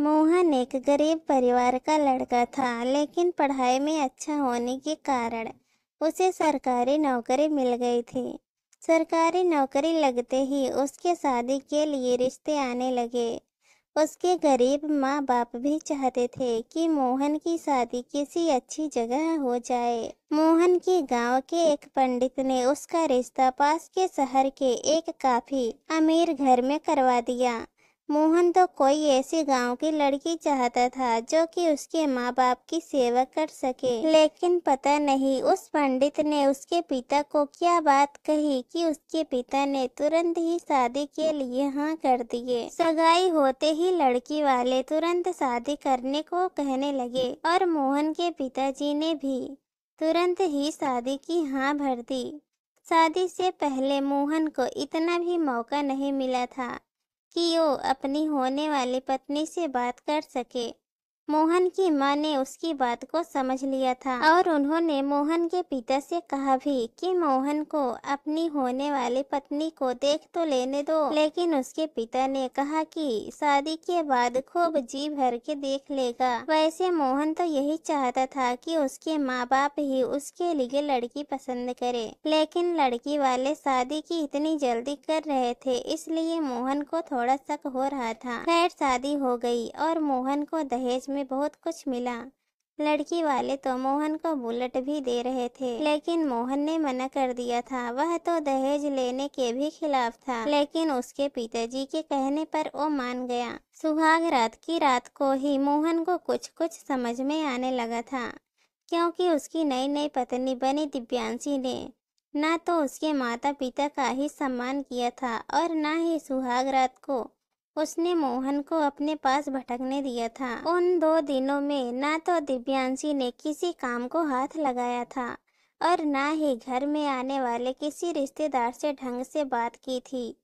मोहन एक गरीब परिवार का लड़का था, लेकिन पढ़ाई में अच्छा होने के कारण उसे सरकारी नौकरी मिल गई थी। सरकारी नौकरी लगते ही उसके शादी के लिए रिश्ते आने लगे। उसके गरीब माँ बाप भी चाहते थे कि मोहन की शादी किसी अच्छी जगह हो जाए। मोहन के गांव के एक पंडित ने उसका रिश्ता पास के शहर के एक काफी अमीर घर में करवा दिया। मोहन तो कोई ऐसी गांव की लड़की चाहता था जो कि उसके माँ बाप की सेवा कर सके, लेकिन पता नहीं उस पंडित ने उसके पिता को क्या बात कही कि उसके पिता ने तुरंत ही शादी के लिए हाँ कर दिए। सगाई होते ही लड़की वाले तुरंत शादी करने को कहने लगे और मोहन के पिताजी ने भी तुरंत ही शादी की हाँ भर दी। शादी से पहले मोहन को इतना भी मौका नहीं मिला था कि वो अपनी होने वाली पत्नी से बात कर सके। मोहन की मां ने उसकी बात को समझ लिया था और उन्होंने मोहन के पिता से कहा भी कि मोहन को अपनी होने वाली पत्नी को देख तो लेने दो, लेकिन उसके पिता ने कहा कि शादी के बाद खूब जी भर के देख लेगा। वैसे मोहन तो यही चाहता था कि उसके माँ बाप ही उसके लिए लड़की पसंद करे, लेकिन लड़की वाले शादी की इतनी जल्दी कर रहे थे, इसलिए मोहन को थोड़ा शक हो रहा था। खैर शादी हो गई और मोहन को दहेज में बहुत कुछ मिला। लड़की वाले तो मोहन को बुलेट भी दे रहे थे, लेकिन मोहन ने मना कर दिया था। वह तो दहेज लेने के भी खिलाफ था, लेकिन उसके पिताजी के कहने पर वो मान गया। सुहाग रात की रात को ही मोहन को कुछ कुछ समझ में आने लगा था, क्योंकि उसकी नई नई पत्नी बनी दिव्यांशी ने ना तो उसके माता पिता का ही सम्मान किया था और ना ही सुहाग रात को उसने मोहन को अपने पास भटकने दिया था। उन 2 दिनों में ना तो दिव्यांशी ने किसी काम को हाथ लगाया था और ना ही घर में आने वाले किसी रिश्तेदार से ढंग से बात की थी।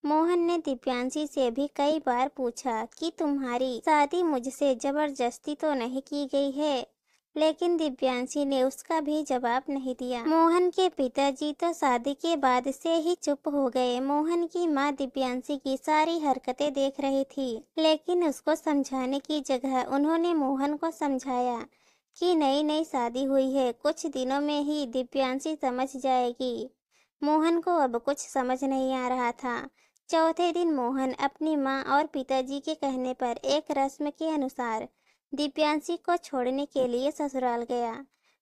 मोहन ने दिव्यांशी से भी कई बार पूछा कि तुम्हारी शादी मुझसे जबरदस्ती तो नहीं की गई है, लेकिन दिव्यांशी ने उसका भी जवाब नहीं दिया। मोहन के पिताजी तो शादी के बाद से ही चुप हो गए। मोहन की मां दिव्यांशी की सारी हरकतें देख रही थी, लेकिन उसको समझाने की जगह उन्होंने मोहन को समझाया कि नई नई शादी हुई है, कुछ दिनों में ही दिव्यांशी समझ जाएगी। मोहन को अब कुछ समझ नहीं आ रहा था। चौथे दिन मोहन अपनी माँ और पिताजी के कहने पर एक रस्म के अनुसार दिव्यांशी को छोड़ने के लिए ससुराल गया।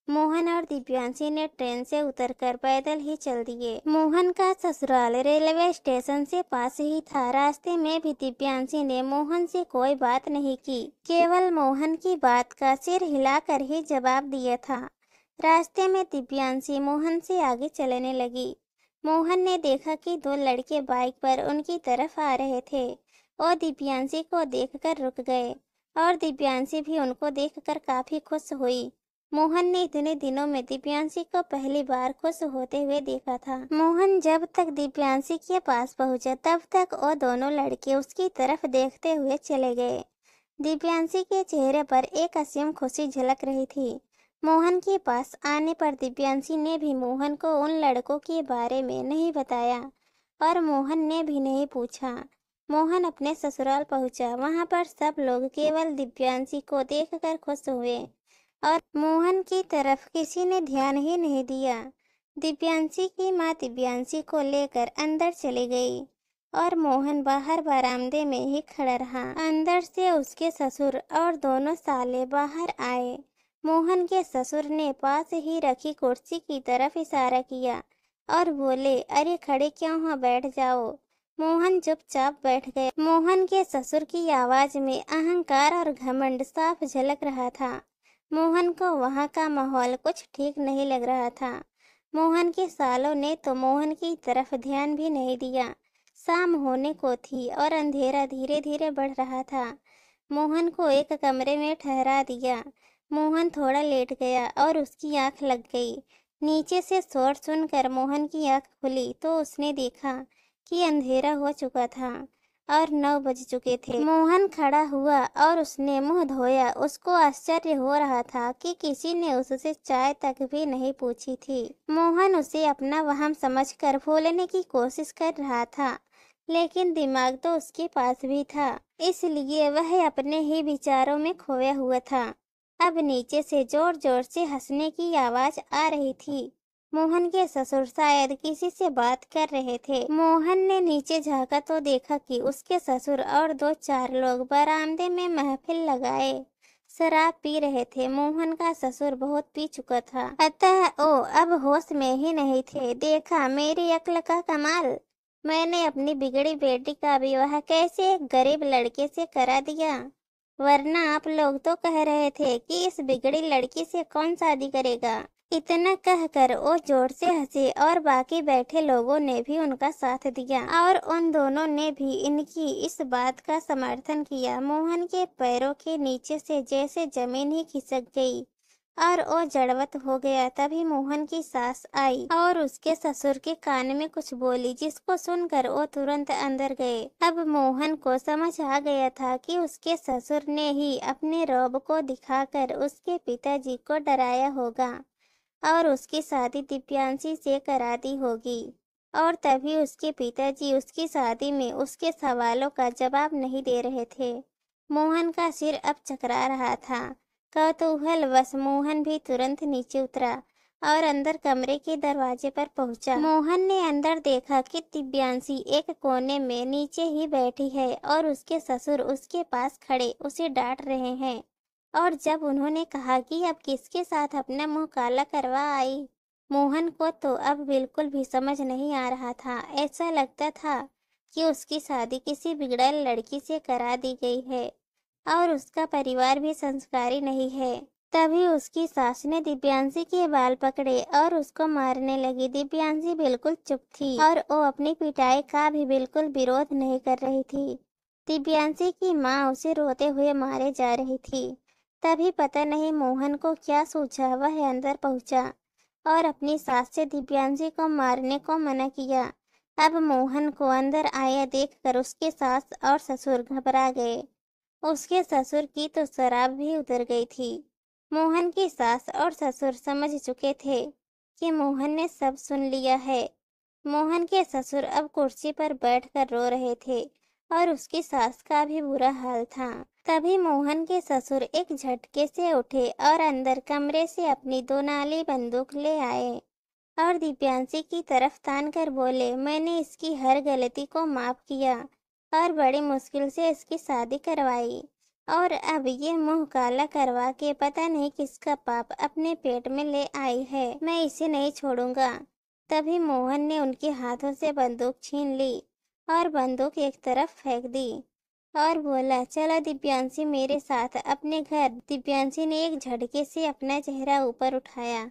मोहन और दिव्यांशी ने ट्रेन से उतरकर पैदल ही चल दिए। मोहन का ससुराल रेलवे स्टेशन से पास ही था। रास्ते में भी दिव्यांशी ने मोहन से कोई बात नहीं की, केवल मोहन की बात का सिर हिलाकर ही जवाब दिया था। रास्ते में दिव्यांशी मोहन से आगे चलने लगी। मोहन ने देखा कि 2 लड़के बाइक पर उनकी तरफ आ रहे थे। वो दिव्यांशी को देखकर रुक गए और दिव्यांशी भी उनको देखकर काफी खुश हुई। मोहन ने इतने दिनों में दिव्यांशी को पहली बार खुश होते हुए देखा था। मोहन जब तक दिव्यांशी के पास पहुंचा तब तक वो दोनों लड़के उसकी तरफ देखते हुए चले गए। दिव्यांशी के चेहरे पर एक असीम खुशी झलक रही थी। मोहन के पास आने पर दिव्यांशी ने भी मोहन को उन लड़कों के बारे में नहीं बताया और मोहन ने भी नहीं पूछा। मोहन अपने ससुराल पहुंचा। वहां पर सब लोग केवल दिव्यांशी को देखकर खुश हुए और मोहन की तरफ किसी ने ध्यान ही नहीं दिया। दिव्यांशी की मां दिव्यांशी को लेकर अंदर चली गई और मोहन बाहर बरामदे में ही खड़ा रहा। अंदर से उसके ससुर और दोनों साले बाहर आए। मोहन के ससुर ने पास ही रखी कुर्सी की तरफ इशारा किया और बोले, अरे खड़े क्यों हो, बैठ जाओ। मोहन चुपचाप बैठ गया। मोहन के ससुर की आवाज में अहंकार और घमंड साफ झलक रहा था। मोहन को वहां का माहौल कुछ ठीक नहीं लग रहा था। मोहन के सालों ने तो मोहन की तरफ ध्यान भी नहीं दिया। शाम होने को थी और अंधेरा धीरे धीरे बढ़ रहा था। मोहन को एक कमरे में ठहरा दिया। मोहन थोड़ा लेट गया और उसकी आंख लग गई। नीचे से शोर सुनकर मोहन की आंख खुली तो उसने देखा कि अंधेरा हो चुका था और 9 बज चुके थे। मोहन खड़ा हुआ और उसने मुंह धोया। उसको आश्चर्य हो रहा था कि किसी ने उससे चाय तक भी नहीं पूछी थी। मोहन उसे अपना वहम समझकर भूलने की कोशिश कर रहा था, लेकिन दिमाग तो उसके पास भी था, इसलिए वह अपने ही विचारों में खोया हुआ था। अब नीचे से जोर जोर से हंसने की आवाज आ रही थी। मोहन के ससुर शायद किसी से बात कर रहे थे। मोहन ने नीचे झांका तो देखा कि उसके ससुर और दो चार लोग बरामदे में महफिल लगाए शराब पी रहे थे। मोहन का ससुर बहुत पी चुका था, अतः वो अब होश में ही नहीं थे। देखा मेरी अक्ल का कमाल, मैंने अपनी बिगड़ी बेटी का विवाह कैसे एक गरीब लड़के से करा दिया, वरना आप लोग तो कह रहे थे कि इस बिगड़ी लड़की से कौन शादी करेगा। इतना कहकर वो जोर से हंसे और बाकी बैठे लोगों ने भी उनका साथ दिया और उन दोनों ने भी इनकी इस बात का समर्थन किया। मोहन के पैरों के नीचे से जैसे जमीन ही खिसक गई और वो जड़वत हो गया। तभी मोहन की सास आई और उसके ससुर के कान में कुछ बोली, जिसको सुनकर वो तुरंत अंदर गए। अब मोहन को समझ आ गया था कि उसके ससुर ने ही अपने रौब को दिखाकर उसके पिताजी को डराया होगा और उसकी शादी दिव्यांशी से करा दी होगी, और तभी उसके पिताजी उसकी शादी में उसके सवालों का जवाब नहीं दे रहे थे। मोहन का सिर अब चकरा रहा था। कौतूहलवश मोहन भी तुरंत नीचे उतरा और अंदर कमरे के दरवाजे पर पहुंचा। मोहन ने अंदर देखा कि दिव्यांशी एक कोने में नीचे ही बैठी है और उसके ससुर उसके पास खड़े उसे डांट रहे हैं। और जब उन्होंने कहा कि अब किसके साथ अपना मुंह काला करवा आई, मोहन को तो अब बिल्कुल भी समझ नहीं आ रहा था। ऐसा लगता था कि उसकी शादी किसी बिगड़ैल लड़की से करा दी गई है और उसका परिवार भी संस्कारी नहीं है। तभी उसकी सास ने दिव्यांशी के बाल पकड़े और उसको मारने लगी। दिव्यांशी बिल्कुल चुप थी और वो अपनी पिटाई का भी बिल्कुल विरोध नहीं कर रही थी। दिव्यांशी की माँ उसे रोते हुए मारे जा रही थी। तभी पता नहीं मोहन को क्या सूझा, वह अंदर पहुंचा और अपनी सास से दिव्यांशी को मारने को मना किया। अब मोहन को अंदर आया देखकर उसके सास और ससुर घबरा गए। उसके ससुर की तो शराब भी उतर गई थी। मोहन की सास और ससुर समझ चुके थे कि मोहन ने सब सुन लिया है। मोहन के ससुर अब कुर्सी पर बैठकर रो रहे थे और उसकी सास का भी बुरा हाल था। तभी मोहन के ससुर एक झटके से उठे और अंदर कमरे से अपनी 2 नाली बंदूक ले आए और दिव्यांशी की तरफ तान कर बोले, मैंने इसकी हर गलती को माफ किया और बड़ी मुश्किल से इसकी शादी करवाई, और अब ये मुंह काला करवा के पता नहीं किसका पाप अपने पेट में ले आई है। मैं इसे नहीं छोड़ूंगा। तभी मोहन ने उनके हाथों से बंदूक छीन ली और बंदूक एक तरफ फेंक दी और बोला, चलो दिव्यांशी मेरे साथ अपने घर। दिव्यांशी ने एक झटके से अपना चेहरा ऊपर उठाया।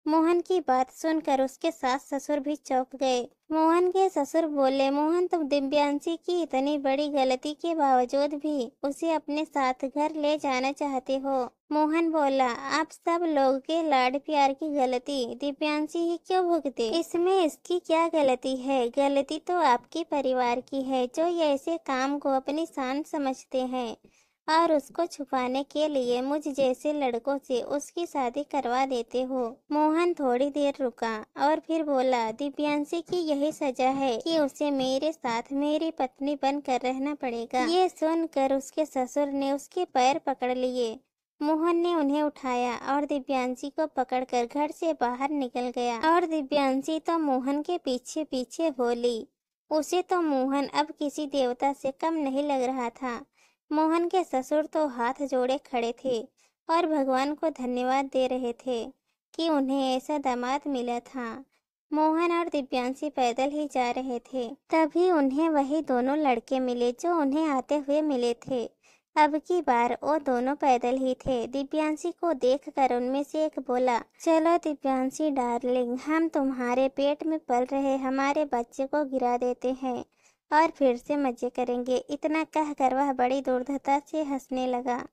मोहन की बात सुनकर उसके सास ससुर भी चौंक गए। मोहन के ससुर बोले, मोहन तुम दिव्यांशी की इतनी बड़ी गलती के बावजूद भी उसे अपने साथ घर ले जाना चाहते हो। मोहन बोला, आप सब लोग के लाड प्यार की गलती दिव्यांशी ही क्यों भुगते? इसमें इसकी क्या गलती है? गलती तो आपके परिवार की है जो ये ऐसे काम को अपनी शान समझते हैं और उसको छुपाने के लिए मुझ जैसे लड़कों से उसकी शादी करवा देते हो। मोहन थोड़ी देर रुका और फिर बोला, दिव्यांशी की यही सजा है कि उसे मेरे साथ मेरी पत्नी बनकर रहना पड़ेगा। ये सुनकर उसके ससुर ने उसके पैर पकड़ लिए। मोहन ने उन्हें उठाया और दिव्यांशी को पकड़कर घर से बाहर निकल गया और दिव्यांशी तो मोहन के पीछे पीछे बोली। उसे तो मोहन अब किसी देवता से कम नहीं लग रहा था। मोहन के ससुर तो हाथ जोड़े खड़े थे और भगवान को धन्यवाद दे रहे थे कि उन्हें ऐसा दामाद मिला था। मोहन और दिव्यांशी पैदल ही जा रहे थे। तभी उन्हें वही दोनों लड़के मिले जो उन्हें आते हुए मिले थे। अब की बार वो दोनों पैदल ही थे। दिव्यांशी को देखकर उनमें से एक बोला, चलो दिव्यांशी डार्लिंग, हम तुम्हारे पेट में पल रहे हमारे बच्चे को गिरा देते हैं और फिर से मजे करेंगे। इतना कहकर वह बड़ी दुर्धता से हंसने लगा।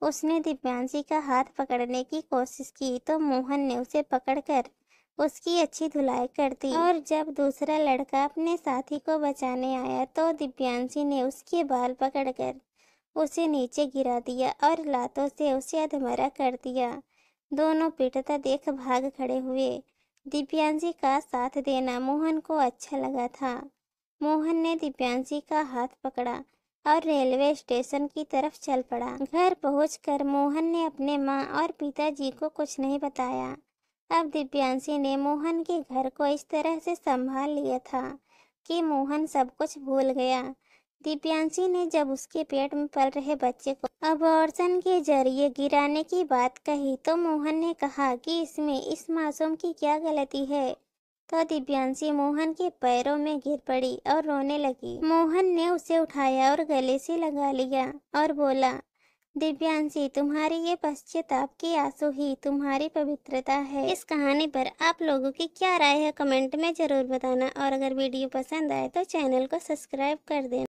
उसने दिव्यांशी का हाथ पकड़ने की कोशिश की तो मोहन ने उसे पकड़कर उसकी अच्छी धुलाई कर दी, और जब दूसरा लड़का अपने साथी को बचाने आया तो दिव्यांशी ने उसके बाल पकड़कर उसे नीचे गिरा दिया और लातों से उसे अधमरा कर दिया। दोनों पीटता देख भाग खड़े हुए। दिव्यांशी का साथ देना मोहन को अच्छा लगा था मोहन ने दिव्यांशी का हाथ पकड़ा और रेलवे स्टेशन की तरफ चल पड़ा। घर पहुंचकर मोहन ने अपने माँ और पिताजी को कुछ नहीं बताया। अब दिव्यांशी ने मोहन के घर को इस तरह से संभाल लिया था कि मोहन सब कुछ भूल गया। दिव्यांशी ने जब उसके पेट में पल रहे बच्चे को अबॉर्शन के जरिए गिराने की बात कही तो मोहन ने कहा कि इसमें इस मासूम की क्या गलती है। तो दिव्यांशी मोहन के पैरों में गिर पड़ी और रोने लगी। मोहन ने उसे उठाया और गले से लगा लिया और बोला, दिव्यांशी, तुम्हारी ये पश्चाताप के आंसू ही तुम्हारी पवित्रता है। इस कहानी पर आप लोगों की क्या राय है कमेंट में जरूर बताना और अगर वीडियो पसंद आए तो चैनल को सब्सक्राइब कर देना।